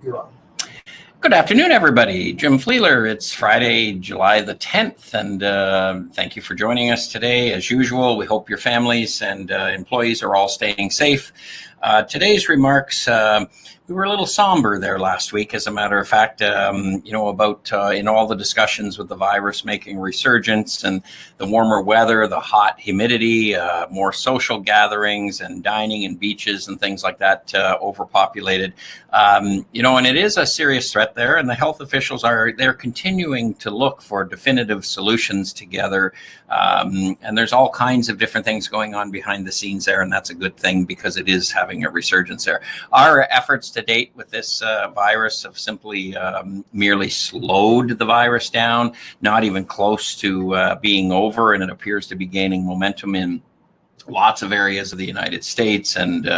You're on. Good afternoon, everybody. Jim Fleeler. It's Friday, July the 10th, and thank you for joining us today. As usual, we hope your families and employees are all staying safe. Today's remarks, we were a little somber there last week, as a matter of fact, about in all the discussions with the virus making resurgence and the warmer weather, the hot humidity, more social gatherings and dining and beaches and things like that, overpopulated. And it is a serious threat there, and the health officials they're continuing to look for definitive solutions together. And there's all kinds of different things going on behind the scenes there, and that's a good thing because it is having a resurgence there. Our efforts to date with this virus have simply merely slowed the virus down, not even close to being over, and it appears to be gaining momentum in lots of areas of the United States and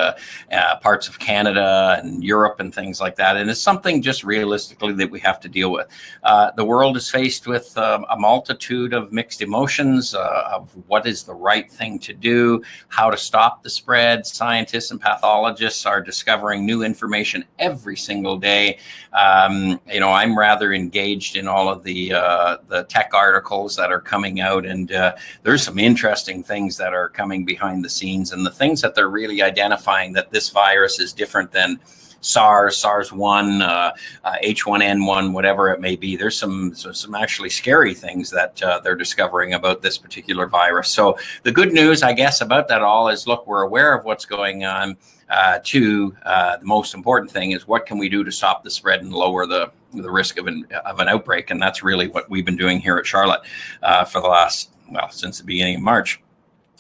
parts of Canada and Europe and things like that. And it's something just realistically that we have to deal with. The world is faced with a multitude of mixed emotions of what is the right thing to do, how to stop the spread. Scientists and pathologists are discovering new information every single day. I'm rather engaged in all of the tech articles that are coming out, and there's some interesting things that are coming behind the scenes, and the things that they're really identifying that this virus is different than SARS, SARS-1, H1N1, whatever it may be. There's some actually scary things that they're discovering about this particular virus. So the good news, I guess, about that all is, look, we're aware of what's going on. The most important thing is, what can we do to stop the spread and lower the risk of an outbreak? And that's really what we've been doing here at Charlotte for the last, since the beginning of March.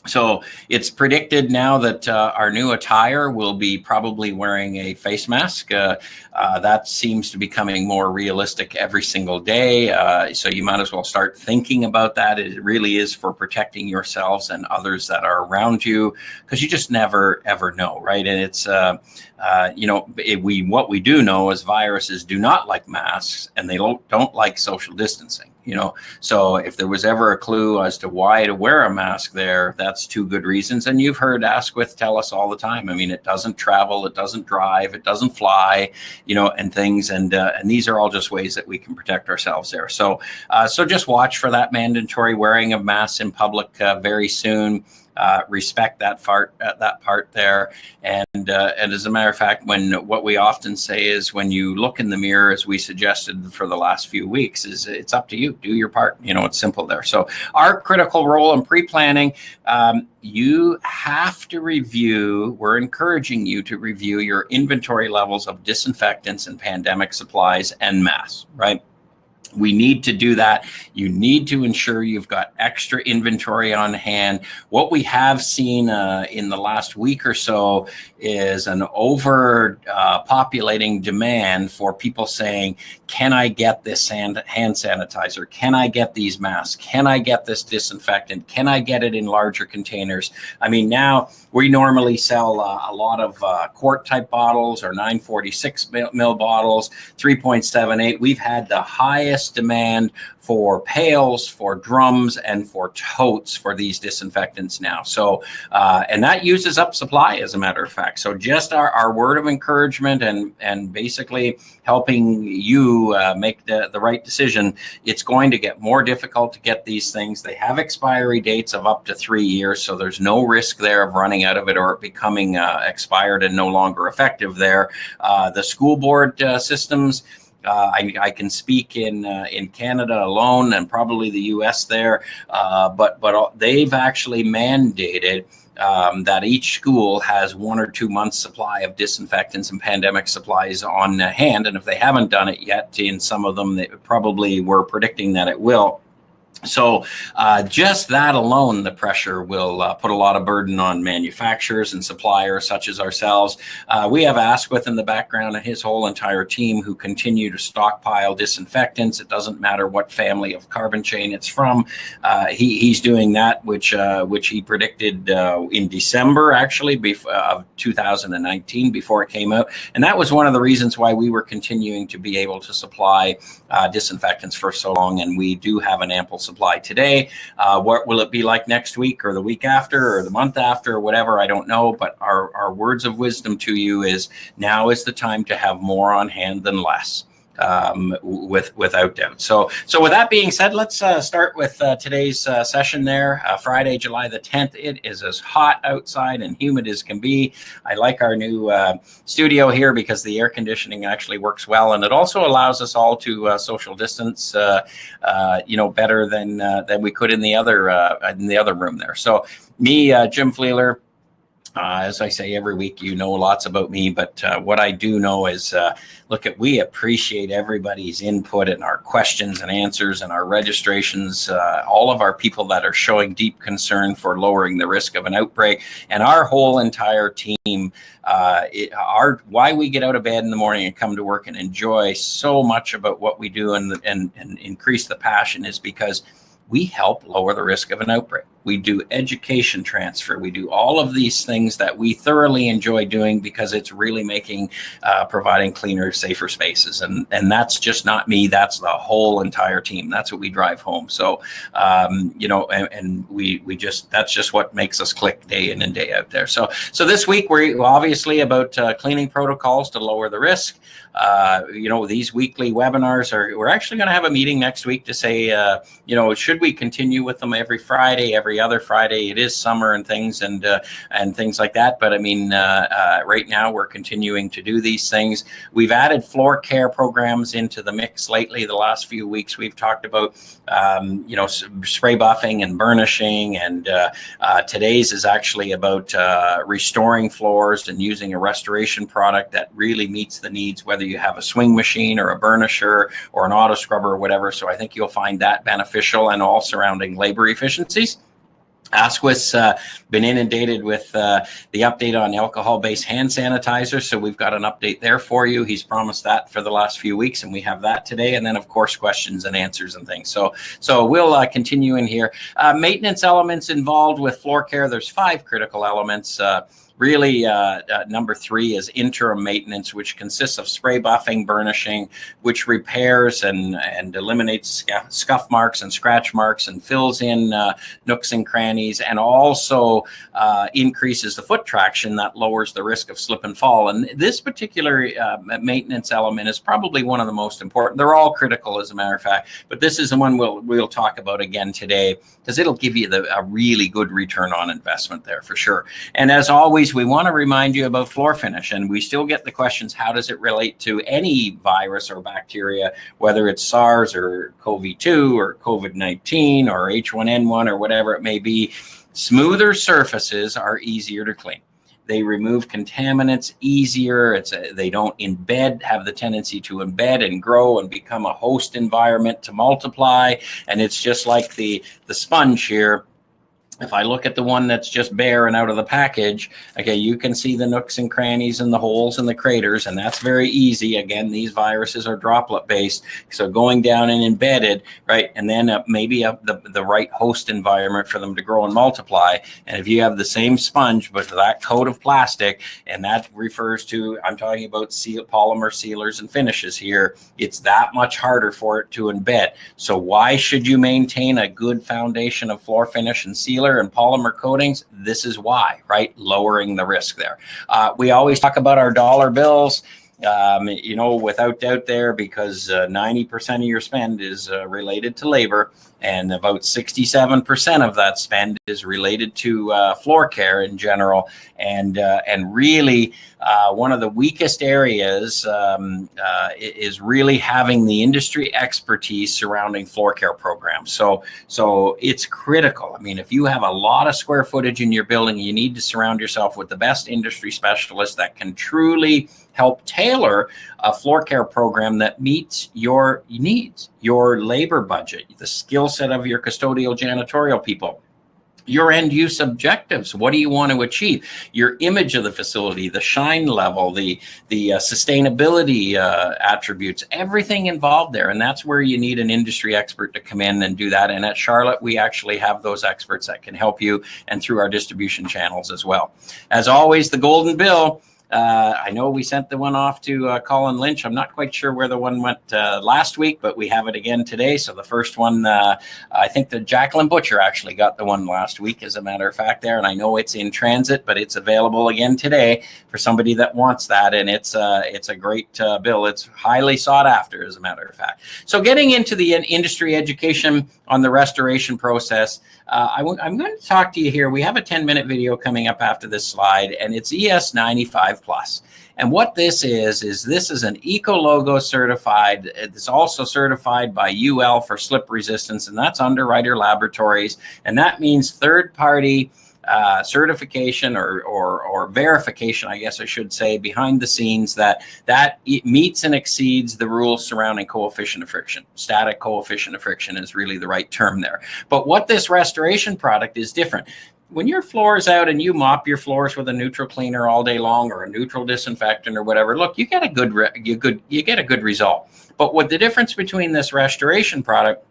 So it's predicted now that our new attire will be probably wearing a face mask. That seems to be becoming more realistic every single day. So you might as well start thinking about that. It really is for protecting yourselves and others that are around you, because you just never, ever know, right? And it's, what we do know is viruses do not like masks, and they don't like social distancing. So if there was ever a clue as to why to wear a mask there, that's two good reasons. And you've heard Asquith tell us all the time. I mean, it doesn't travel, it doesn't drive, it doesn't fly, and things. And these are all just ways that we can protect ourselves there. So just watch for that mandatory wearing of masks in public very soon. Respect that part there, and as a matter of fact, what we often say is, when you look in the mirror, as we suggested for the last few weeks, is it's up to you. Do your part. It's simple there. So our critical role in pre-planning, you have to review. We're encouraging you to review your inventory levels of disinfectants and pandemic supplies and masks. Right. We need to do that. You need to ensure you've got extra inventory on hand. What we have seen in the last week or so is an populating demand for people saying, can I get this hand sanitizer? Can I get these masks? Can I get this disinfectant? Can I get it in larger containers? I mean, now we normally sell a lot of quart type bottles or 946 mil bottles, 3.78. We've had the highest demand for pails, for drums, and for totes for these disinfectants now. So, and that uses up supply, as a matter of fact. So just our word of encouragement and basically helping you make the right decision. It's going to get more difficult to get these things. They have expiry dates of up to 3 years, so there's no risk there of running out of it or it becoming expired and no longer effective there. The school board systems, I can speak in Canada alone, and probably the U.S. there, but they've actually mandated that each school has 1 or 2 months supply of disinfectants and pandemic supplies on hand. And if they haven't done it yet, in some of them, they probably were predicting that it will. So just that alone, the pressure will put a lot of burden on manufacturers and suppliers such as ourselves. We have Asquith in the background and his whole entire team who continue to stockpile disinfectants. It doesn't matter what family of carbon chain it's from. He's doing that, which he predicted in December, actually, of 2019, before it came out. And that was one of the reasons why we were continuing to be able to supply disinfectants for so long. And we do have an ample supply today. What will it be like next week or the week after or the month after or whatever? I don't know. But our words of wisdom to you is now is the time to have more on hand than less. Without doubt. So with that being said, let's start with today's session there. Friday, July the 10th. It is as hot outside and humid as can be. I like our new studio here because the air conditioning actually works well, and it also allows us all to social distance, better than we could in the other room there. So me, Jim Fleeler. As I say every week, you know lots about me, but what I do know is, we appreciate everybody's input and our questions and answers and our registrations, all of our people that are showing deep concern for lowering the risk of an outbreak, and our whole entire team. Why we get out of bed in the morning and come to work and enjoy so much about what we do and increase the passion is because we help lower the risk of an outbreak. We do education transfer. We do all of these things that we thoroughly enjoy doing because it's really providing cleaner, safer spaces. And that's just not me. That's the whole entire team. That's what we drive home. So, that's just what makes us click day in and day out there. So this week we're obviously about cleaning protocols to lower the risk. These weekly webinars we're actually going to have a meeting next week to say, should we continue with them every Friday, every other Friday? It is summer and things like that. But I mean, right now we're continuing to do these things. We've added floor care programs into the mix lately. The last few weeks we've talked about, spray buffing and burnishing. And today's is actually about restoring floors and using a restoration product that really meets the needs, whether you have a swing machine or a burnisher or an auto scrubber or whatever. So I think you'll find that beneficial, and all surrounding labor efficiencies. Asquith's been inundated with the update on alcohol-based hand sanitizer, so we've got an update there for you. He's promised that for the last few weeks, and we have that today. And then, of course, questions and answers and things. So we'll continue in here. Maintenance elements involved with floor care. There's 5 critical elements. Really, number 3 is interim maintenance, which consists of spray buffing, burnishing, which repairs and eliminates scuff marks and scratch marks and fills in nooks and crannies, and also increases the foot traction that lowers the risk of slip and fall. And this particular maintenance element is probably one of the most important. They're all critical, as a matter of fact, but this is the one we'll talk about again today, because it'll give you a really good return on investment there for sure. And as always, we want to remind you about floor finish, and we still get the questions, how does it relate to any virus or bacteria, whether it's SARS or COVID-2 or COVID-19 or H1N1 or whatever it may be. Smoother surfaces are easier to clean. They remove contaminants easier. They don't have the tendency to embed and grow and become a host environment to multiply. And it's just like the sponge here. If I look at the one that's just bare and out of the package, okay, you can see the nooks and crannies and the holes and the craters, and that's very easy. Again, these viruses are droplet based, so going down and embedded, right, and then maybe the right host environment for them to grow and multiply. And if you have the same sponge but that coat of plastic, and that refers to, I'm talking about polymer sealers and finishes here, it's that much harder for it to embed. So why should you maintain a good foundation of floor finish and sealer and polymer coatings? This is why, right? Lowering the risk there. We always talk about our dollar bills, without doubt there, because 90% of your spend is related to labor, and about 67% of that spend is related to floor care in general. And really, one of the weakest areas is really having the industry expertise surrounding floor care programs. So it's critical. I mean, if you have a lot of square footage in your building, you need to surround yourself with the best industry specialists that can truly help tailor a floor care program that meets your needs, your labor budget, the skill set of your custodial janitorial people, your end use objectives. What do you want to achieve? Your image of the facility, the shine level, the sustainability attributes, everything involved there. And that's where you need an industry expert to come in and do that. And at Charlotte, we actually have those experts that can help you, and through our distribution channels as well. As always, the golden bill. I know we sent the one off to Colin Lynch. I'm not quite sure where the one went last week, but we have it again today. So the first one, I think the Jacqueline Butcher actually got the one last week, as a matter of fact there. And I know it's in transit, but it's available again today for somebody that wants that. And it's a great bill. It's highly sought after, as a matter of fact. So getting into the industry education on the restoration process, I'm going to talk to you here. We have a 10-minute video coming up after this slide, and it's ES95 Plus. And what this is this is an Eco-Logo certified. It's also certified by UL for slip resistance, and that's Underwriter Laboratories. And that means third-party certification or verification, I guess I should say, behind the scenes that it meets and exceeds the rules surrounding coefficient of friction. Static coefficient of friction is really the right term there. But what this restoration product is different. When your floor is out and you mop your floors with a neutral cleaner all day long or a neutral disinfectant or whatever, look, you get a good result. But what the difference between this restoration product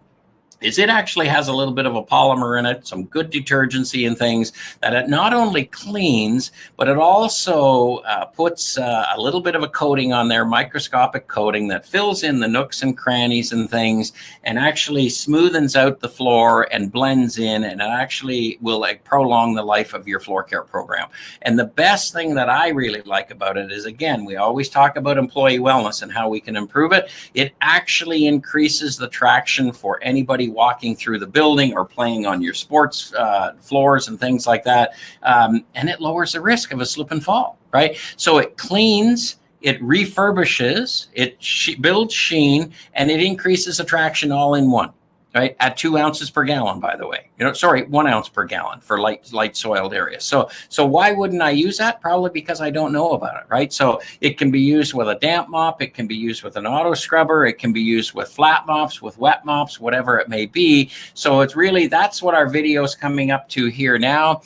is it actually has a little bit of a polymer in it, some good detergency and things that it not only cleans, but it also puts a little bit of a coating on there, microscopic coating that fills in the nooks and crannies and things and actually smoothens out the floor and blends in, and it actually will prolong the life of your floor care program. And the best thing that I really like about it is, again, we always talk about employee wellness and how we can improve it. It actually increases the traction for anybody walking through the building or playing on your sports floors and things like that. And it lowers the risk of a slip and fall, right? So it cleans, it refurbishes, it builds sheen, and it increases attraction all in one. Right, at 2 ounces per gallon, by the way. 1 ounce per gallon for light soiled areas. So why wouldn't I use that? Probably because I don't know about it, right? So it can be used with a damp mop, it can be used with an auto scrubber, it can be used with flat mops, with wet mops, whatever it may be. So it's really, that's what our video is coming up to here now.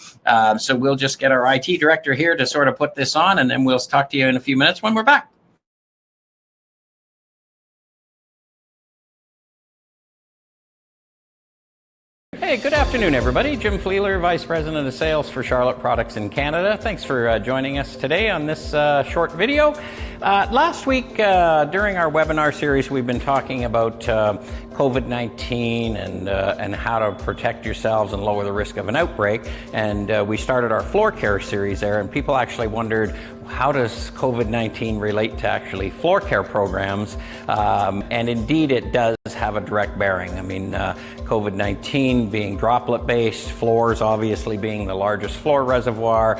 So we'll just get our IT director here to sort of put this on, and then we'll talk to you in a few minutes when we're back. Hey, good afternoon, everybody. Jim Fleeler, Vice President of Sales for Charlotte Products in Canada. Thanks for joining us today on this short video. Last week, during our webinar series, we've been talking about COVID-19 and how to protect yourselves and lower the risk of an outbreak. And we started our floor care series there, and people actually wondered, how does COVID-19 relate to actually floor care programs? And indeed, it does have a direct bearing. I mean, COVID-19 being droplet-based, floors obviously being the largest floor reservoir,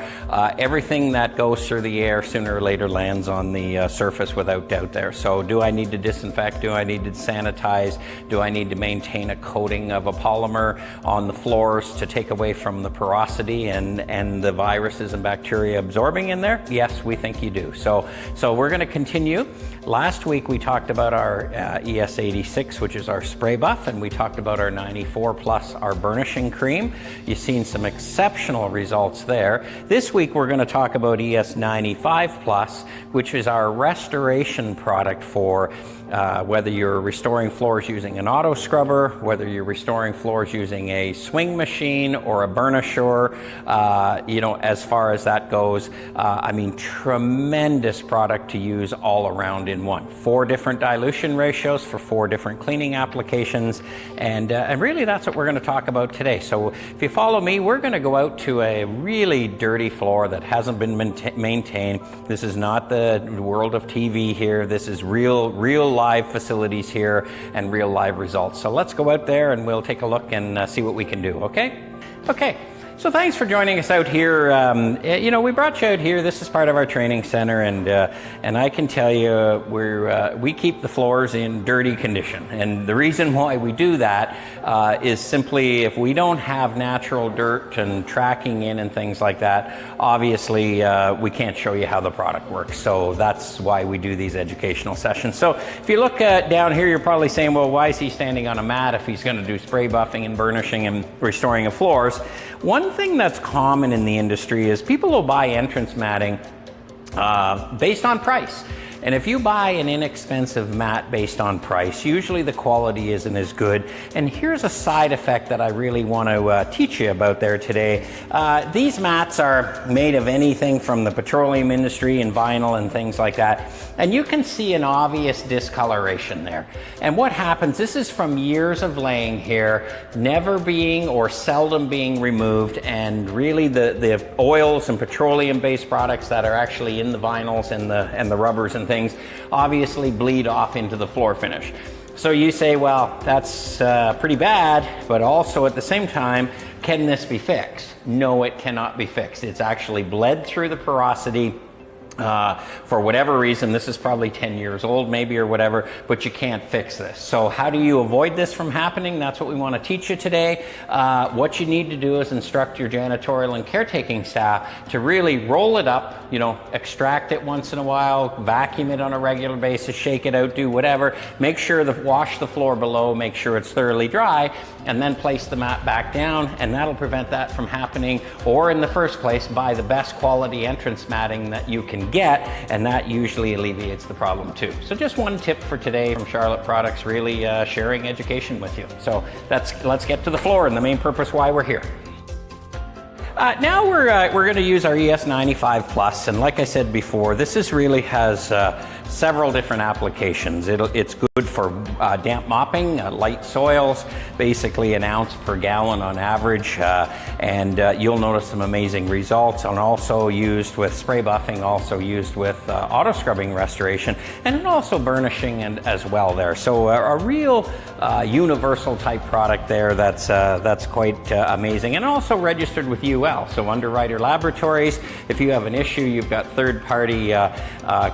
everything that goes through the air sooner or later lands on the surface without doubt there. So do I need to disinfect? Do I need to sanitize? Do I need to maintain a coating of a polymer on the floors to take away from the porosity and the viruses and bacteria absorbing in there? Yes, we think you do. So we're going to continue. Last week we talked about our ES86, which is our spray buff, and we talked about our 94 plus, our burnishing cream. You've seen some exceptional results there. This week we're going to talk about ES95 plus, which is our restoration product for whether you're restoring floors using an auto scrubber, whether you're restoring floors using a swing machine or a burnisher, as far as that goes, I mean, tremendous product to use all around in one. 4 different dilution ratios for 4 different cleaning applications, and really that's what we're going to talk about today. So if you follow me, we're going to go out to a really dirty floor that hasn't been maintained. This is not the world of TV here. This is real live facilities here and real live results. So let's go out there and we'll take a look and see what we can do, okay? Okay. So thanks for joining us out here. We brought you out here. This is part of our training center, and I can tell you we keep the floors in dirty condition. And the reason why we do that is simply if we don't have natural dirt and tracking in and things like that, obviously we can't show you how the product works. So that's why we do these educational sessions. So if you look down here, you're probably saying, well, why is he standing on a mat if he's going to do spray buffing and burnishing and restoring of floors? One thing that's common in the industry is people will buy entrance matting based on price. And if you buy an inexpensive mat based on price, usually the quality isn't as good. And here's a side effect that I really want to teach you about there today. These mats are made of anything from the petroleum industry and vinyl and things like that. And you can see an obvious discoloration there. And what happens, this is from years of laying here, never being or seldom being removed, and really the oils and petroleum-based products that are actually in the vinyls and the rubbers and things obviously bleed off into the floor finish. So you say, well, that's pretty bad, but also at the same time, can this be fixed? No, it cannot be fixed. It's actually bled through the porosity. For whatever reason, this is probably 10 years old maybe or whatever, but you can't fix this. So how do you avoid this from happening? That's what we want to teach you today. What you need to do is instruct your janitorial and caretaking staff to really roll it up, you know, extract it once in a while, vacuum it on a regular basis, shake it out, do whatever. Make sure to wash the floor below, make sure it's thoroughly dry, and then place the mat back down, and that'll prevent that from happening. Or in the first place, buy the best quality entrance matting that you can get, and that usually alleviates the problem too. So just one tip for today from Charlotte Products, really sharing education with you. So let's get to the floor and the main purpose why we're here. Now we're going to use our ES95 Plus, and like I said before, this really has several different applications. It's good for damp mopping, light soils, basically an ounce per gallon on average, and you'll notice some amazing results. And also used with spray buffing, also used with auto scrubbing restoration, and also burnishing and as well there. So a real universal type product there that's quite amazing, and also registered with UL. So Underwriter Laboratories, if you have an issue, you've got third-party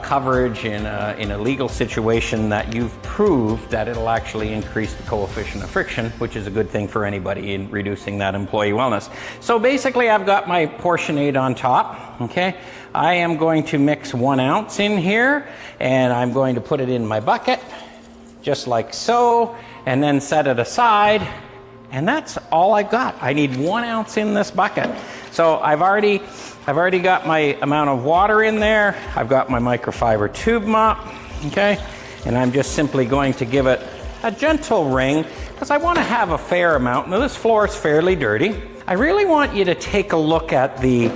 coverage in a legal situation that you've proved that it'll actually increase the coefficient of friction, which is a good thing for anybody in reducing that employee wellness. So basically I've got my portionade on top, okay? I am going to mix 1 ounce in here, and I'm going to put it in my bucket, just like so, and then set it aside. And that's all I've got. I need 1 ounce in this bucket. So I've already got my amount of water in there. I've got my microfiber tube mop, okay? And I'm just simply going to give it a gentle wring because I want to have a fair amount. Now this floor is fairly dirty. I really want you to take a look at the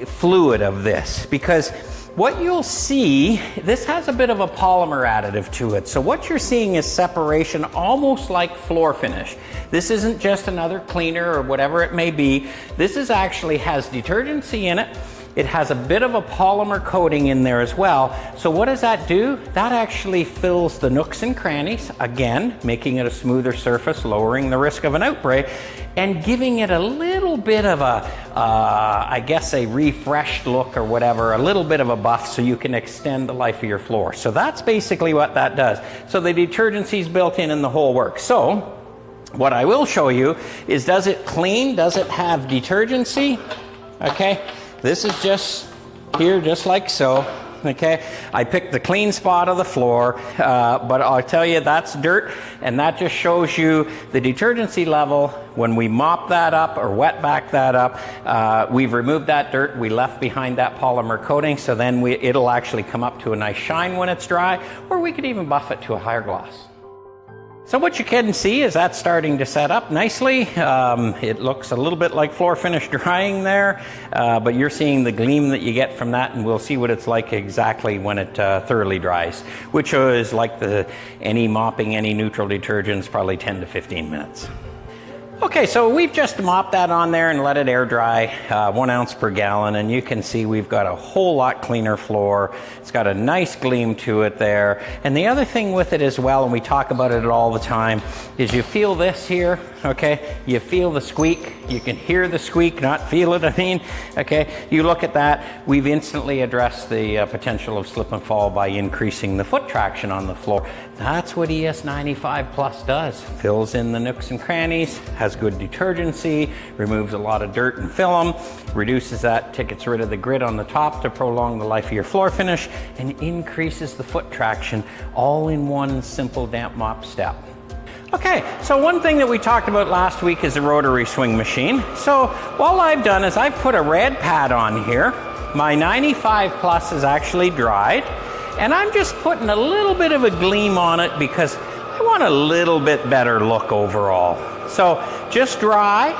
fluid of this, because what you'll see, this has a bit of a polymer additive to it. So what you're seeing is separation, almost like floor finish. This isn't just another cleaner or whatever it may be. This actually has detergency in it. It has a bit of a polymer coating in there as well. So what does that do? That actually fills the nooks and crannies, again, making it a smoother surface, lowering the risk of an outbreak, and giving it a little bit of a, I guess a refreshed look or whatever, a little bit of a buff so you can extend the life of your floor. So that's basically what that does. So the detergency is built in the whole works. So what I will show you is, does it clean? Does it have detergency? Okay. This is just here, just like so, okay? I picked the clean spot of the floor, but I'll tell you that's dirt, and that just shows you the detergency level. When we mop that up or wet back that up, we've removed that dirt, we left behind that polymer coating, so then it'll actually come up to a nice shine when it's dry, or we could even buff it to a higher gloss. So what you can see is that's starting to set up nicely. It looks a little bit like floor finish drying there, but you're seeing the gleam that you get from that, and we'll see what it's like exactly when it thoroughly dries, which is like any mopping, any neutral detergents, probably 10 to 15 minutes. Okay, so we've just mopped that on there and let it air dry, 1 ounce per gallon, and you can see we've got a whole lot cleaner floor. It's got a nice gleam to it there. And the other thing with it as well, and we talk about it all the time, is you feel this here, okay? You feel the squeak. You can hear the squeak, not feel it, I mean, okay? You look at that, we've instantly addressed the potential of slip and fall by increasing the foot traction on the floor. That's what ES95 Plus does. Fills in the nooks and crannies, has good detergency, removes a lot of dirt and film, reduces that, gets rid of the grit on the top to prolong the life of your floor finish, and increases the foot traction, all in one simple damp mop step. Okay, so one thing that we talked about last week is the rotary swing machine. So all I've done is I've put a red pad on here. My 95 Plus is actually dried, And I'm just putting a little bit of a gleam on it because I want a little bit better look overall. So just dry.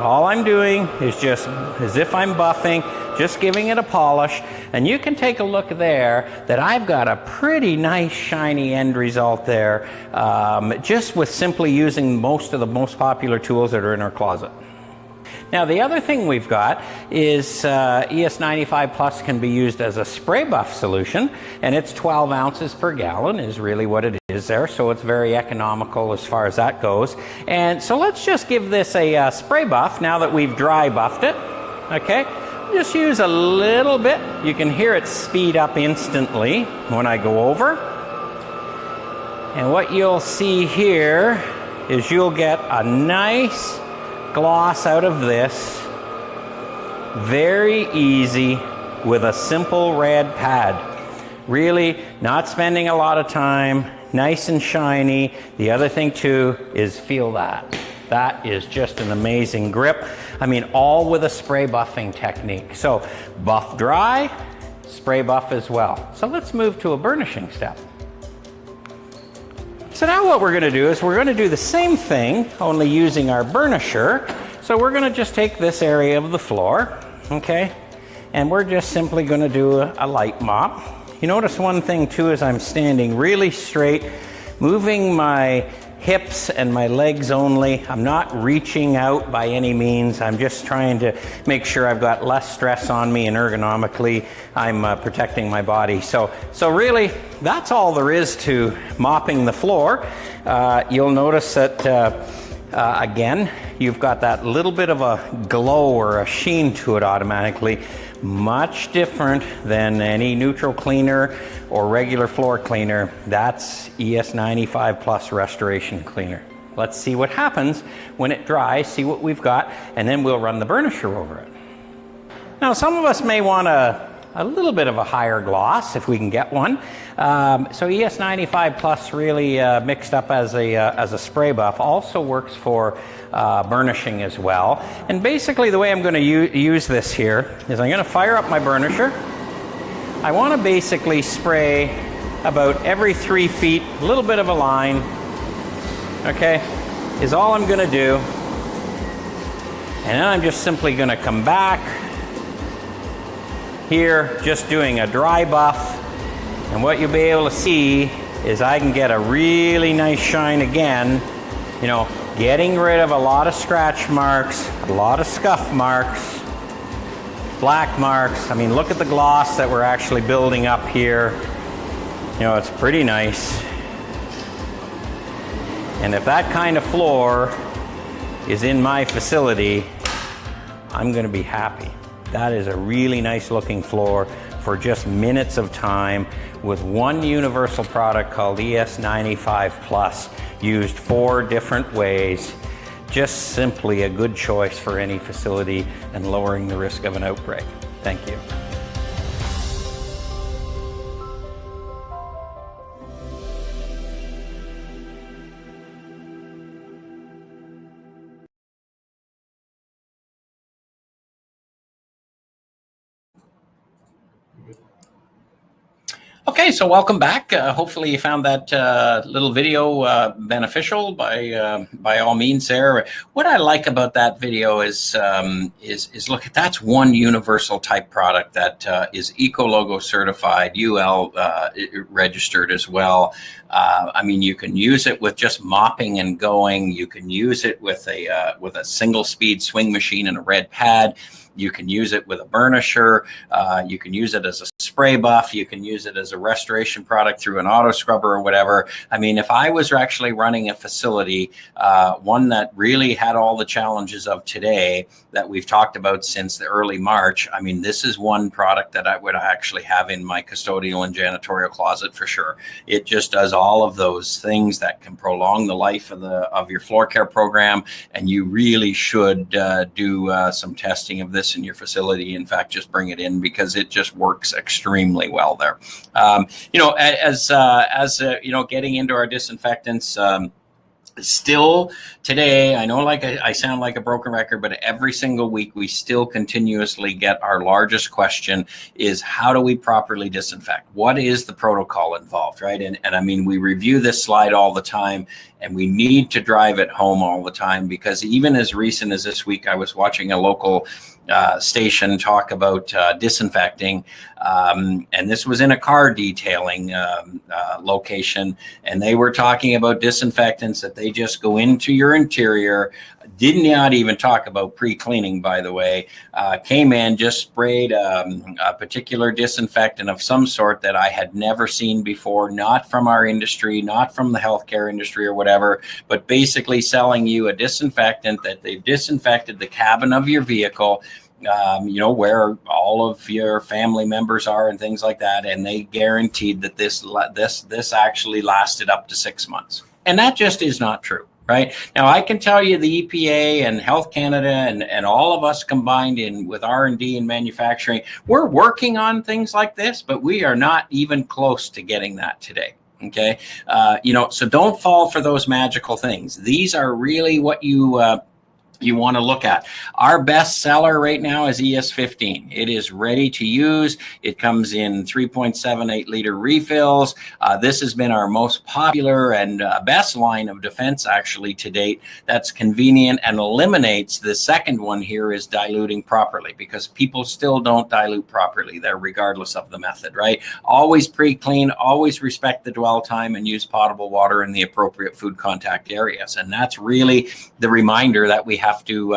All I'm doing is just as if I'm buffing, just giving it a polish. And you can take a look there that I've got a pretty nice shiny end result there, just with simply using most of the most popular tools that are in our closet. Now the other thing we've got is ES95 Plus can be used as a spray buff solution, and it's 12 ounces per gallon is really what it is there, so it's very economical as far as that goes. And so let's just give this a spray buff now that we've dry buffed it. Okay, just use a little bit. You can hear it speed up instantly when I go over. And what you'll see here is you'll get a nice gloss out of this, very easy, with a simple red pad. Really not spending a lot of time, nice and shiny. The other thing too is feel that. That is just an amazing grip. I mean, all with a spray buffing technique. So buff dry, spray buff as well. So let's move to a burnishing step. So now what we're going to do is we're going to do the same thing, only using our burnisher. So we're going to just take this area of the floor, okay, and we're just simply going to do a light mop. You notice one thing too is I'm standing really straight, moving my hips and my legs only. I'm not reaching out by any means. I'm just trying to make sure I've got less stress on me, and ergonomically I'm protecting my body. So really that's all there is to mopping the floor. You'll notice that again, you've got that little bit of a glow or a sheen to it automatically. Much different than any neutral cleaner or regular floor cleaner. That's ES95 Plus Restoration Cleaner. Let's see what happens when it dries, see what we've got, and then we'll run the burnisher over it. Now, some of us may want a little bit of a higher gloss if we can get one. So ES95 Plus really mixed up as a spray buff also works for burnishing as well. And basically the way I'm going to use this here is I'm going to fire up my burnisher. I want to basically spray about every 3 feet, a little bit of a line, okay, is all I'm going to do. And then I'm just simply going to come back here, just doing a dry buff. And what you'll be able to see is I can get a really nice shine again, you know, getting rid of a lot of scratch marks, a lot of scuff marks, black marks. I mean, look at the gloss that we're actually building up here. You know, it's pretty nice. And if that kind of floor is in my facility, I'm going to be happy. That is a really nice looking floor for just minutes of time with one universal product called ES95 Plus, used 4 different ways. Just simply a good choice for any facility and lowering the risk of an outbreak. Thank you. Okay, so welcome back. Hopefully you found that little video beneficial by all means there. What I like about that video is look, that's one universal type product that is Eco-Logo certified, UL registered as well. I mean, you can use it with just mopping and going. You can use it with a single speed swing machine and a red pad. You can use it with a burnisher. You can use it as a spray buff. You can use it as a restoration product through an auto scrubber or whatever. I mean, if I was actually running a facility, one that really had all the challenges of today that we've talked about since the early March, I mean, this is one product that I would actually have in my custodial and janitorial closet for sure. It just does all of those things that can prolong the life of your floor care program, and you really should do some testing of this in your facility. In fact, just bring it in because it just works extremely well there. You know, as you know, getting into our disinfectants, Still today, I know like I sound like a broken record, but every single week we still continuously get our largest question is, how do we properly disinfect? What is the protocol involved, right? And I mean, we review this slide all the time, and we need to drive it home all the time, because even as recent as this week, I was watching a local station talk about disinfecting, and this was in a car detailing location, and they were talking about disinfectants that they just go into your interior. Did not even talk about pre-cleaning, by the way. Came in, just sprayed a particular disinfectant of some sort that I had never seen before, not from our industry, not from the healthcare industry or whatever, but basically selling you a disinfectant that they've disinfected the cabin of your vehicle, you know, where all of your family members are and things like that, and they guaranteed that this actually lasted up to 6 months. And that just is not true. Right now, I can tell you the EPA and Health Canada and all of us combined in with R&D and manufacturing, we're working on things like this, but we are not even close to getting that today. Okay, you know, so don't fall for those magical things. These are really what you want to look at. Our best seller right now is ES15. It is ready to use. It comes in 3.78 liter refills. This has been our most popular and best line of defense actually to date. That's convenient and eliminates the second one here, is diluting properly, because people still don't dilute properly there regardless of the method, right? Always pre-clean, always respect the dwell time, and use potable water in the appropriate food contact areas. And that's really the reminder that we have to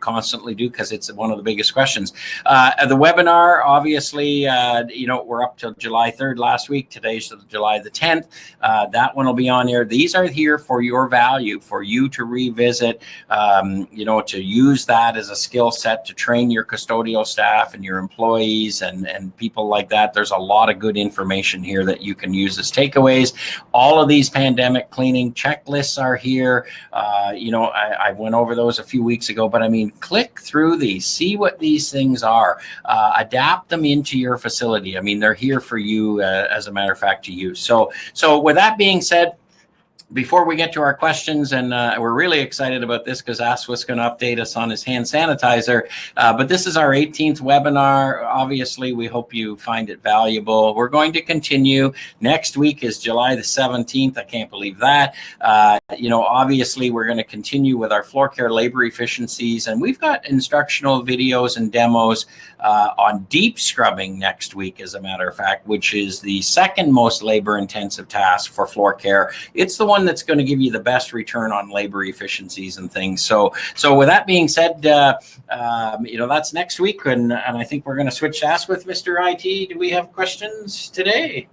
constantly do, because it's one of the biggest questions. The webinar, obviously, you know, we're up till July 3rd last week. Today's July the 10th. That one will be on here. These are here for your value, for you to revisit, you know, to use that as a skill set to train your custodial staff and your employees and people like that. There's a lot of good information here that you can use as takeaways. All of these pandemic cleaning checklists are here. You know, I went over those a few weeks ago, but I mean, click through these, see what these things are, adapt them into your facility. I mean, they're here for you, as a matter of fact, to use. So with that being said, before we get to our questions, and we're really excited about this because Aswa's going to update us on his hand sanitizer, but this is our 18th webinar. Obviously, we hope you find it valuable. We're going to continue. Next week is July the 17th. I can't believe that. You know, obviously, we're going to continue with our floor care labor efficiencies, and we've got instructional videos and demos on deep scrubbing next week, as a matter of fact, which is the second most labor intensive task for floor care. It's the one that's going to give you the best return on labor efficiencies and things. So with that being said, you know, that's next week, and I think we're going to switch to Ask with Mr. IT. Do we have questions today?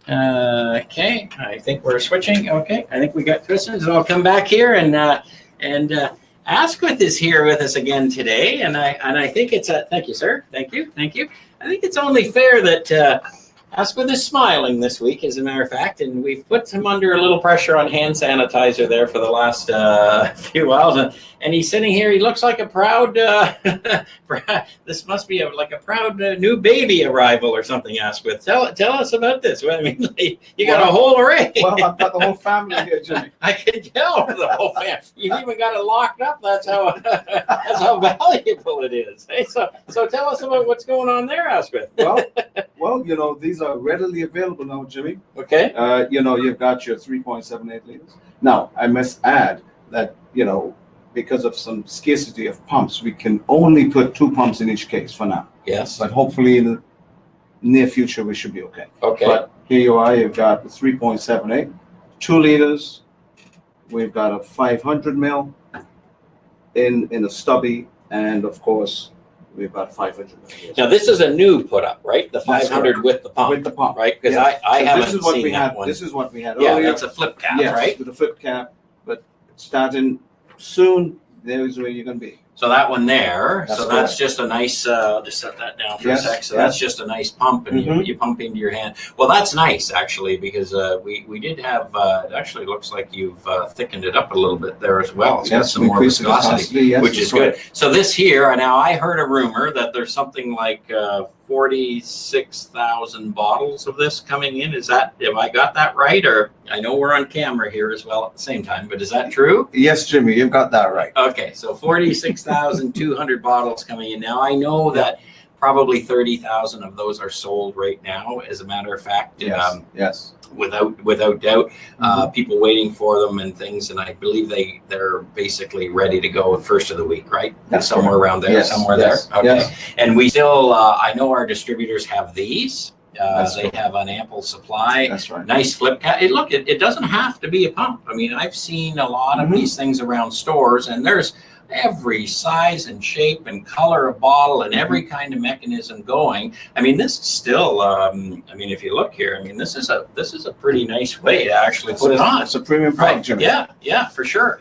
Okay, I think we're switching. Okay, I think we got questions, and I'll come back here and Asquith is here with us again today, and I think it's a thank you, sir. Thank you. I think it's only fair that Asquith is smiling this week, as a matter of fact, and we've put him under a little pressure on hand sanitizer there for the last few hours, and he's sitting here. He looks like a proud. This must be like a proud new baby arrival or something. Asquith, tell us about this. I mean, you got a whole array. Well, I've got the whole family here, Jimmy. I can tell the whole family. You've even got it locked up. That's how valuable it is. Hey, so tell us about what's going on there, Asquith. Well, you know, these are readily available now, Jimmy. Okay. You know, you've got your 3.78 liters. Now, I must add that, you know, because of some scarcity of pumps, we can only put 2 pumps in each case for now. Yes. But hopefully in the near future, we should be okay. Okay. But here you are, you've got the 3.78, 2 liters. We've got a 500 mil in a stubby, and of course, we've got 500 mil. Now, this is a new put up, right? The 500 with the pump. With the pump. Right? Because yes. I haven't this is what seen we that had. one. This is what we had Yeah, earlier. that's a flip cap, yes, right? With a flip cap, but starting soon, there is where you're going to be. So that one there, That's so correct. that's just a nice, I'll just set that down for Yes, a sec. So yes. that's just a nice pump, and you pump into your hand. Well, that's nice, actually, because we did have, it actually looks like you've thickened it up a little bit there as well. It's got some more viscosity, yes, which is good. So this here, now I heard a rumor that there's something like 46,000 bottles of this coming in. Is that, have I got that right? Or I know we're on camera here as well at the same time, but is that true? Yes, Jimmy, you've got that right. Okay, so 46,200 bottles coming in. Now I know that probably 30,000 of those are sold right now, as a matter of fact. Yes, yes. Without doubt, people waiting for them and things, and I believe they're basically ready to go first of the week, right? That's somewhere correct. around there, Yes, somewhere yes, there. Okay, yes. and we still, I know our distributors have these. They right. have an ample supply. That's right. Nice flip cap. It doesn't have to be a pump. I mean, I've seen a lot of these things around stores, and there's every size and shape and color of bottle and every kind of mechanism going. I mean, this is still, I mean, if you look here, I mean, this is a pretty nice way to actually put it on. It's a premium product, Jimmy. Yeah, for sure.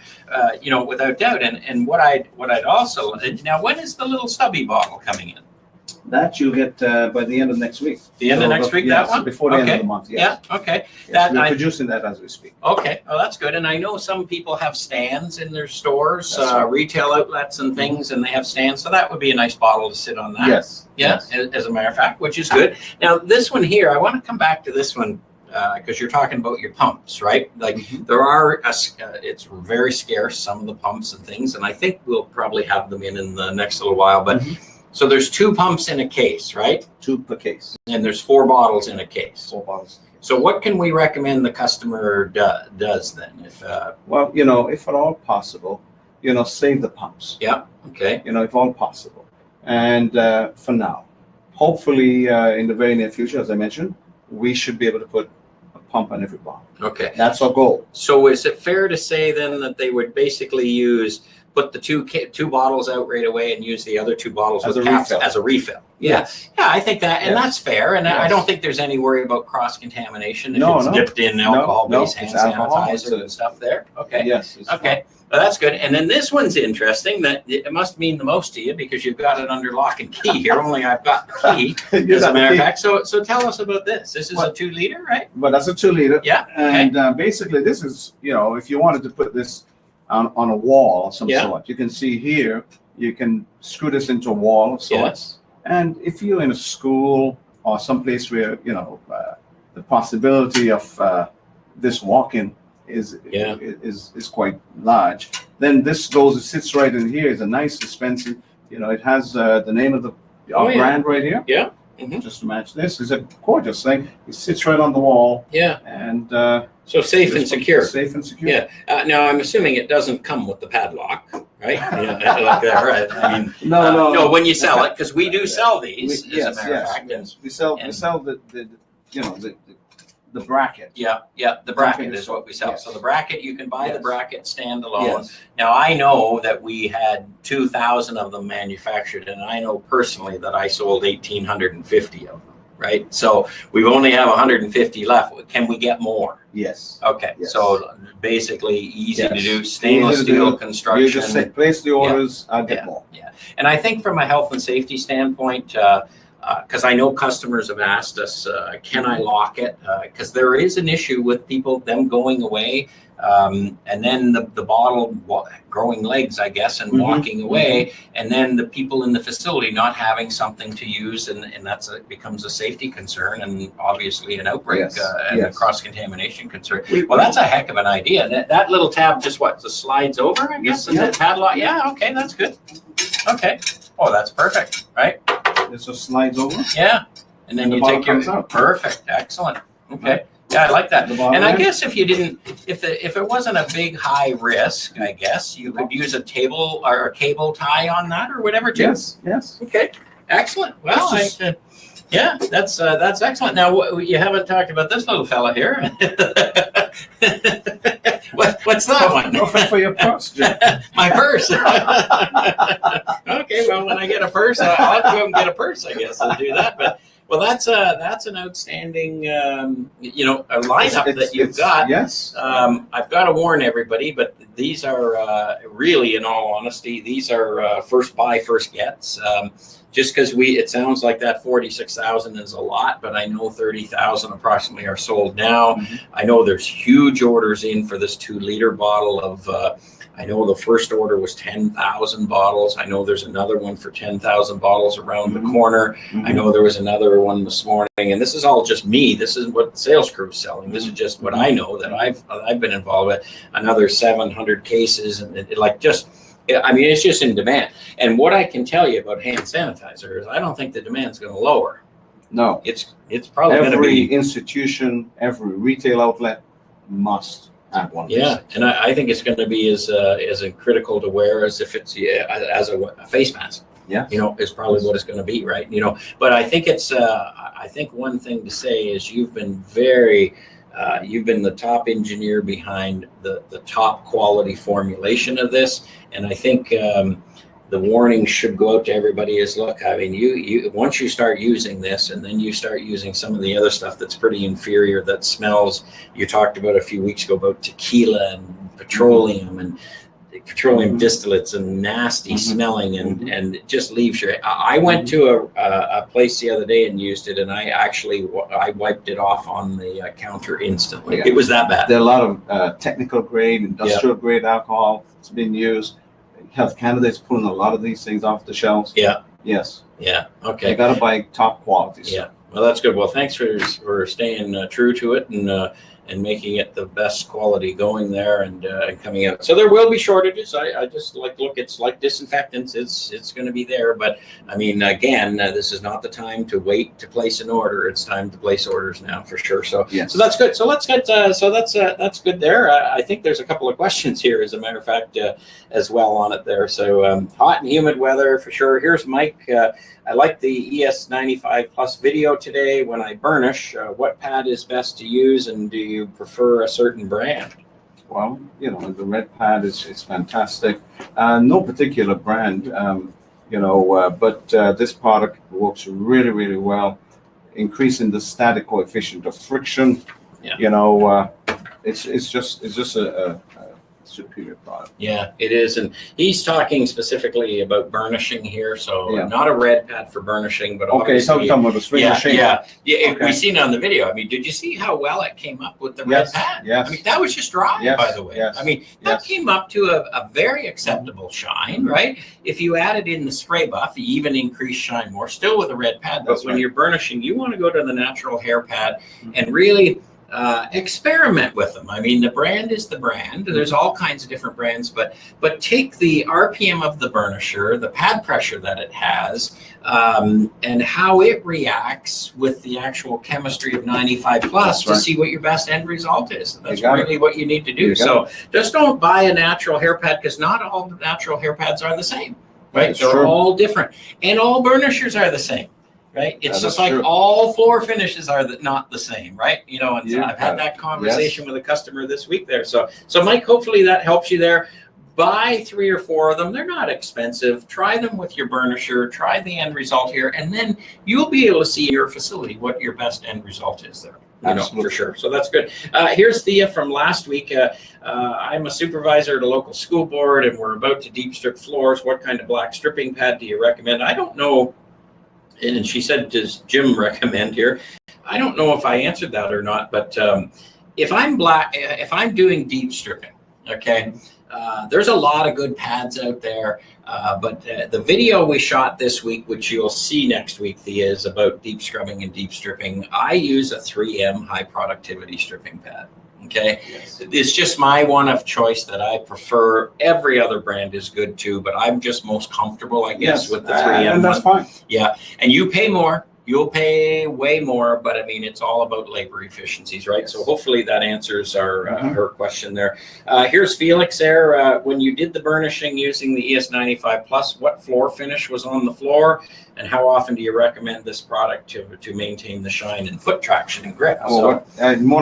You know, without doubt. And what I'd also, now, when is the little stubby bottle coming in? That you'll get by the end of next week. The end of next week, yes, that one? Before the end of the month, yes. Yeah, okay. Yes, we're producing that as we speak. Okay, well, that's good. And I know some people have stands in their stores, Right. retail outlets and things, and they have stands. So that would be a nice bottle to sit on that. Yes. Yeah, yes. as a matter of fact, which is good. Now, this one here, I want to come back to this one because you're talking about your pumps, right? Like there are, it's very scarce, some of the pumps and things, and I think we'll probably have them in the next little while. But so there's 2 pumps in a case, right? 2 per case. And there's 4 bottles in a case. 4 bottles. So what can we recommend the customer does then? If well, you know, if at all possible, you know, save the pumps. Yeah. Okay. You know, if all possible. And for now, hopefully in the very near future, as I mentioned, we should be able to put a pump on every bottle. Okay. That's our goal. So is it fair to say then that they would basically put the two bottles out right away and use the other 2 bottles As with a caps refill. as a refill? Yes. Yeah, I think that, and Yes. that's fair. And I Yes. don't think there's any worry about cross-contamination if No, it's no. dipped in alcohol-based hand it's alcohol. sanitizer and stuff there. Okay. Yes. Okay. Well, that's good. And then this one's interesting. That it must mean the most to you because you've got it under lock and key here. Only I've got the key, as a matter of fact. So tell us about this. This is a 2-liter, right? But that's a 2-liter. Yeah. Okay. And basically, this is, you know, if you wanted to put this on a wall of some sort, you can see here, you can screw this into a wall of sorts. Yes. And if you're in a school or someplace where, you know, the possibility of this walk-in is quite large, then this it sits right in here. It's a nice suspension. You know, it has the name of our brand right here. Yeah. Just to match this. It's a gorgeous thing. It sits right on the wall. Yeah. And so safe and secure. Safe and secure. Yeah. Now I'm assuming it doesn't come with the padlock, right? Yeah, like that, right? I mean, no. When you sell it, because we do sell these. Yes. We sell the you know the bracket. Yeah. The bracket is what we sell. Yes. So the bracket, you can buy the bracket standalone. Yes. Now I know that we had 2,000 of them manufactured, and I know personally that I sold 1,850 of them. Right. So we only have 150 left. Can we get more? Yes. Okay. Yes. So basically easy to Yes. do, stainless Easy to steel do. construction. You just place the orders, I'll get more. Yeah. And I think from a health and safety standpoint, because I know customers have asked us, can I lock it? Because there is an issue with them going away, and then the bottle growing legs, I guess, and walking away, and then the people in the facility not having something to use, and it becomes a safety concern and obviously an outbreak and a cross-contamination concern. Well, that's a heck of an idea. That little tab just slides over, I guess, and the padlock. Yeah, okay, that's good. Okay. Oh, that's perfect, right? It just slides over. Yeah, and then the you bottle take your comes out. Perfect, excellent. Okay, yeah, I like that. And I guess if you didn't, if it wasn't a big high risk, I guess you could use a table or a cable tie on that or whatever too. Yes. Okay, excellent. Well, yeah, that's excellent. Now you haven't talked about this little fella here. What's that one? Perfect for your purse, Jim. My purse. Okay, well, when I get a purse, I'll have to go and get a purse, I guess, and do that. But well, that's an outstanding, a lineup that you've got. Yes. I've got to warn everybody, but these are really, in all honesty, these are first buy, first gets. Just because it sounds like that 46,000 is a lot, but I know 30,000 approximately are sold now. I know there's huge orders in for this 2-liter bottle of I know the first order was 10,000 bottles. I know there's another one for 10,000 bottles around the corner. I know there was another one this morning, and this is all just me. This is what the sales crew is selling. This is just what I know that I've been involved with. Another 700 cases, and I mean, it's just in demand. And what I can tell you about hand sanitizer is I don't think the demand's going to lower. No, it's probably going to every be institution, every retail outlet must have one. Yeah, and I think it's going to be as critical to wear as if it's as a face mask. Yeah, is probably what it's going to be, right? But I think it's I think one thing to say is you've been the top engineer behind the top quality formulation of this, and I think the warning should go out to everybody is, look, I mean, you once you start using this and then you start using some of the other stuff that's pretty inferior, that smells, you talked about a few weeks ago about tequila and petroleum and petroleum distillates and nasty smelling, and it just leaves your. I went to a place the other day and used it, and I wiped it off on the counter instantly. Yeah. It was that bad. There are a lot of technical grade, industrial grade alcohol that's been used. Health Canada is pulling a lot of these things off the shelves. Yeah. Yes. Yeah. Okay. You got to buy top quality. Yeah. Well, that's good. Well, thanks for staying true to it and making it the best quality going there and coming out. So there will be shortages. I just look, it's like disinfectants. It's going to be there. But I mean, again, this is not the time to wait to place an order. It's time to place orders now for sure. So yes. So that's good. So let's get that's good there. I think there's a couple of questions here, as a matter of fact, as well on it there. So hot and humid weather for sure. Here's Mike. I like the ES95 Plus video today. When I burnish, what pad is best to use, and do you prefer a certain brand? Well, the red pad is fantastic. No particular brand, but this product works really, really well, increasing the static coefficient of friction. Yeah. It's just a superior product. Yeah, it is. And he's talking specifically about burnishing here. So Yeah. not a red pad for burnishing, but Okay, so obviously. I'm talking about the string machine. Yeah. Okay. We seen it on the video. I mean, did you see how well it came up with the red pad? Yes. I mean, that was just dry, Yes, by the way. yes, I mean, that came up to a very acceptable shine, right? If you added in the spray buff, you even increase shine more, still with a red pad. But That's when right. you're burnishing, you want to go to the natural hair pad and really experiment with them. I mean, the brand is the brand. There's all kinds of different brands, but take the RPM of the burnisher, the pad pressure that it has, and how it reacts with the actual chemistry of 95 plus to see what your best end result is. And that's really what you need to do. So just don't buy a natural hair pad, because not all the natural hair pads are the same, right? They're all different, and all burnishers are the same. Right, it's just like all floor finishes are not the same, right? And so I've had that conversation with a customer this week there. So Mike, hopefully that helps you there. Buy 3 or 4 of them. They're not expensive. Try them with your burnisher. Try the end result here, and then you'll be able to see your facility what your best end result is there. For sure. So that's good. Here's Thea from last week. I'm a supervisor at a local school board, and we're about to deep strip floors. What kind of black stripping pad do you recommend? I don't know. And she said, does Jim recommend here? I don't know if I answered that or not, but if I'm doing deep stripping, okay, there's a lot of good pads out there, but the video we shot this week, which you'll see next week, is about deep scrubbing and deep stripping. I use a 3M high productivity stripping pad. Okay, it's just my one of choice that I prefer. Every other brand is good too, but I'm just most comfortable, I guess, with the 3M. And that's fine. Yeah, and you pay more. You'll pay way more, but I mean, it's all about labor efficiencies, right? So hopefully that answers her question there. Here's Felix there. When you did the burnishing using the ES95 Plus, what floor finish was on the floor, and how often do you recommend this product to maintain the shine and foot traction and grip? More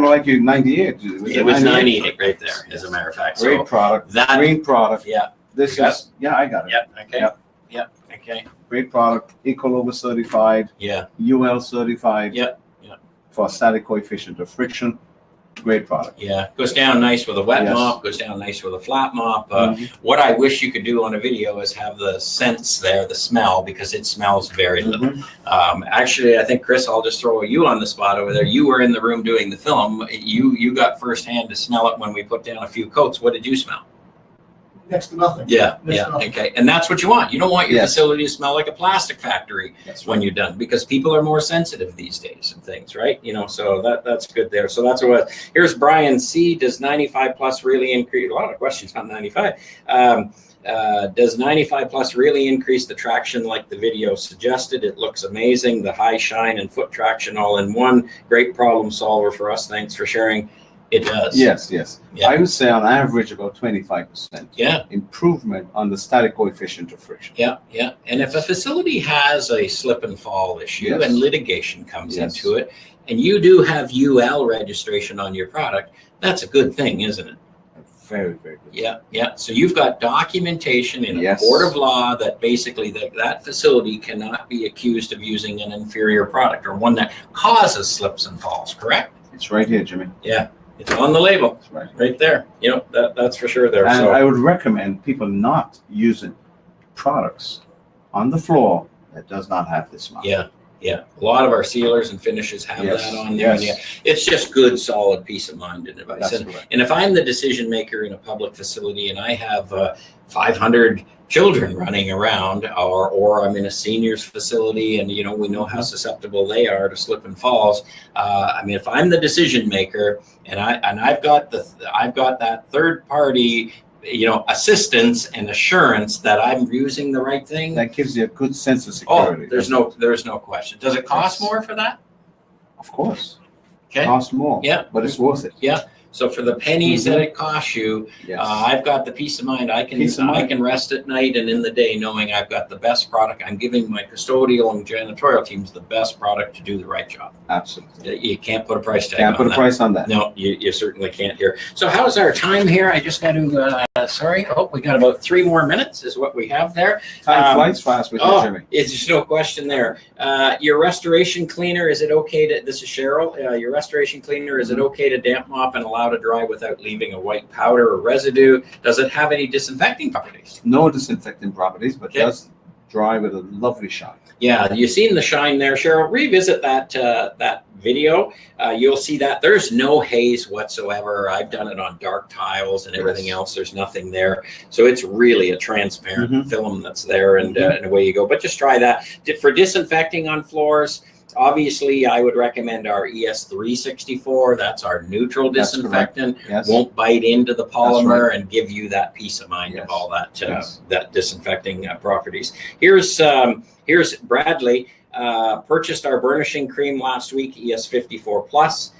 like 98. It was 98 right there, as a matter of fact. Great product. Green product. Yeah. This is, I got it. Yeah. Okay. Yeah. Okay. Great product. Ecolova certified. Yeah. UL certified. Yeah. For static coefficient of friction. Great product. Yeah, goes down nice with a wet mop, goes down nice with a flat mop. What I wish you could do on a video is have the scents there, the smell, because it smells very little. Actually, I think, Chris, I'll just throw you on the spot over there. You were in the room doing the film. You got firsthand to smell it when we put down a few coats. What did you smell? next to nothing. Yeah, Next yeah, to nothing. okay. And that's what you want. You don't want your Yes. facility to smell like a plastic factory That's when you're done, because people are more sensitive these days and things, right? So that's good there. So that's what. Here's Brian C. Does 95 plus really increase? A lot of questions on 95. Does 95 plus really increase the traction like the video suggested? It looks amazing. The high shine and foot traction all in one. Great problem solver for us. Thanks for sharing. It does. Yes. Yeah. I would say on average about 25% Yeah. improvement on the static coefficient of friction. Yeah. And if a facility has a slip and fall issue Yes. and litigation comes Yes. into it, and you do have UL registration on your product, that's a good thing, isn't it? Very, very good. Yeah. So you've got documentation in a Yes. court of law that basically that facility cannot be accused of using an inferior product or one that causes slips and falls, correct? It's right here, Jimmy. Yeah. It's on the label It's right. right there. That's for sure there. And So I would recommend people not using products on the floor that does not have this mark. yeah. A lot of our sealers and finishes have Yes. that on there. And Yes. it's just good, solid peace of mind and advice. That's And, correct. and if I'm the decision maker in a public facility and I have 500 children running around, or I'm in a seniors facility and we know how susceptible they are to slip and falls. If I'm the decision maker and I've got that third party assistance and assurance that I'm using the right thing. That gives you a good sense of Oh, security. there's no question. Does it cost Yes. more for that? Of course. Okay. Costs more. Yeah. But it's worth it. Yeah. So for the pennies that it costs you, Yes. I've got the peace of mind. I Peace of mind. I can rest at night and in the day knowing I've got the best product. I'm giving my custodial and janitorial teams the best product to do the right job. Absolutely. You can't put a price tag Can't on put a that. price on that. No, you certainly can't here. So how's our time here? I just got to, we got about 3 more minutes is what we have there. Time flies fast with you, Jimmy. It's just no question there. Your restoration cleaner, is it okay to, this is Cheryl, your restoration cleaner, is it okay to damp mop and allow to dry without leaving a white powder or residue? Does it have any disinfecting properties? No disinfecting properties, but Okay. does dry with a lovely shine. Yeah, you've seen the shine there, Cheryl. Revisit that video. You'll see that there's no haze whatsoever. I've done it on dark tiles and everything Yes. else. There's nothing there. So it's really a transparent film that's there, and away you go. But just try that. For disinfecting on floors, obviously, I would recommend our ES364. That's our neutral That's disinfectant. Yes. Won't bite into the That's polymer and give you that peace of mind Yes. of all that Yes. that disinfecting properties. Here's Bradley. Purchased our burnishing cream last week, ES54 plus.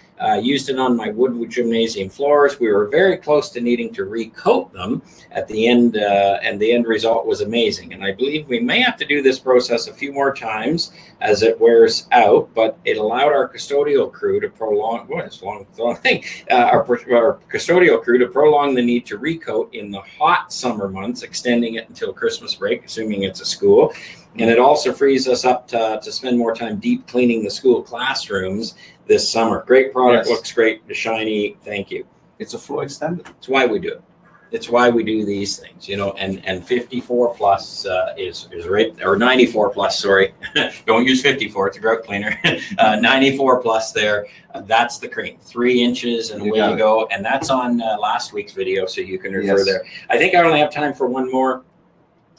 Used it on my wood gymnasium floors. We were very close to needing to recoat them at the end, and the end result was amazing. And I believe we may have to do this process a few more times as it wears out, but it allowed our custodial crew to prolong, it's a long thing, our custodial crew to prolong the need to recoat in the hot summer months, extending it until Christmas break, assuming it's a school. And it also frees us up to spend more time deep cleaning the school classrooms this summer. Great product, Yes. looks great, shiny. Thank you. It's a floor extender. It's why we do it. It's why we do these things, and 54 plus is right, or 94 plus, sorry. Don't use 54, it's a grout cleaner. 94 plus there, that's the cream. 3 inches and You away got you it. go. And that's on last week's video, so you can refer Yes. there. I think I only have time for one more.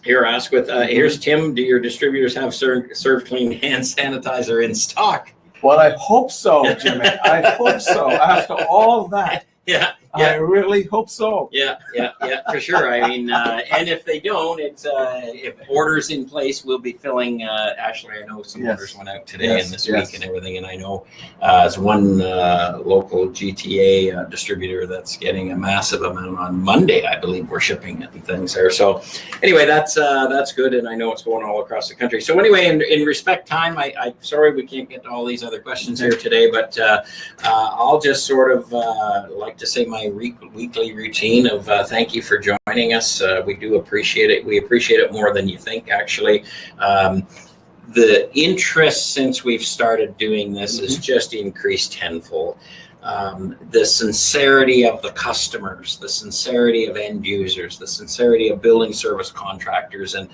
Here, ask with, here's Tim. Do your distributors have Serve Clean hand sanitizer in stock? Well, I hope so, Jimmy. I hope so. After all that, Yeah. I really hope so. Yeah, for sure. I mean, and if they don't, it's if orders in place, we'll be filling. Actually, I know some Yes. orders went out today Yes, and this yes. week and everything, and I know there's one local GTA distributor that's getting a massive amount on Monday. I believe we're shipping it and things there. So anyway, that's good, and I know it's going all across the country. So anyway, in respect time, I sorry we can't get to all these other questions here today, but I'll just sort of like to say my weekly routine of thank you for joining us. We do appreciate it. We appreciate it more than you think, actually. The interest since we've started doing this has just increased tenfold. The sincerity of the customers, the sincerity of end users, the sincerity of building service contractors and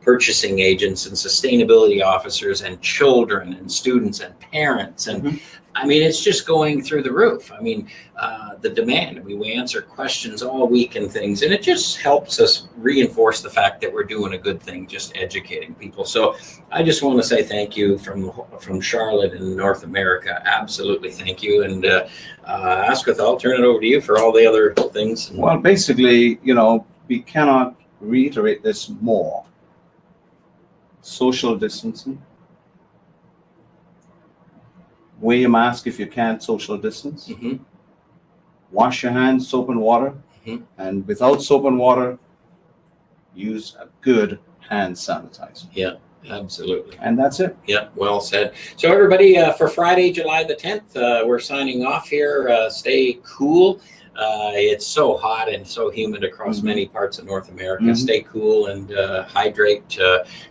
purchasing agents and sustainability officers and children and students and parents and I mean, it's just going through the roof. I mean, the demand. I mean, we answer questions all week and things, and it just helps us reinforce the fact that we're doing a good thing, just educating people. So I just want to say thank you from Charlotte and North America. Absolutely, thank you. And Asquith, I'll turn it over to you for all the other things. Well, basically, we cannot reiterate this more. Social distancing. Wear your mask if you can't social distance. Mm-hmm. Wash your hands, soap and water. Mm-hmm. And without soap and water, use a good hand sanitizer. Yeah, absolutely. And that's it. Yeah, well said. So everybody, for Friday, July the 10th, we're signing off here. Stay cool. It's so hot and so humid across many parts of North America. Stay cool and hydrate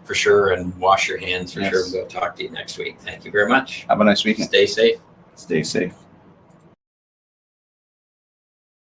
for sure, and wash your hands for sure. We'll talk to you next week. Thank you very much. Have a nice weekend. Stay safe. Stay safe.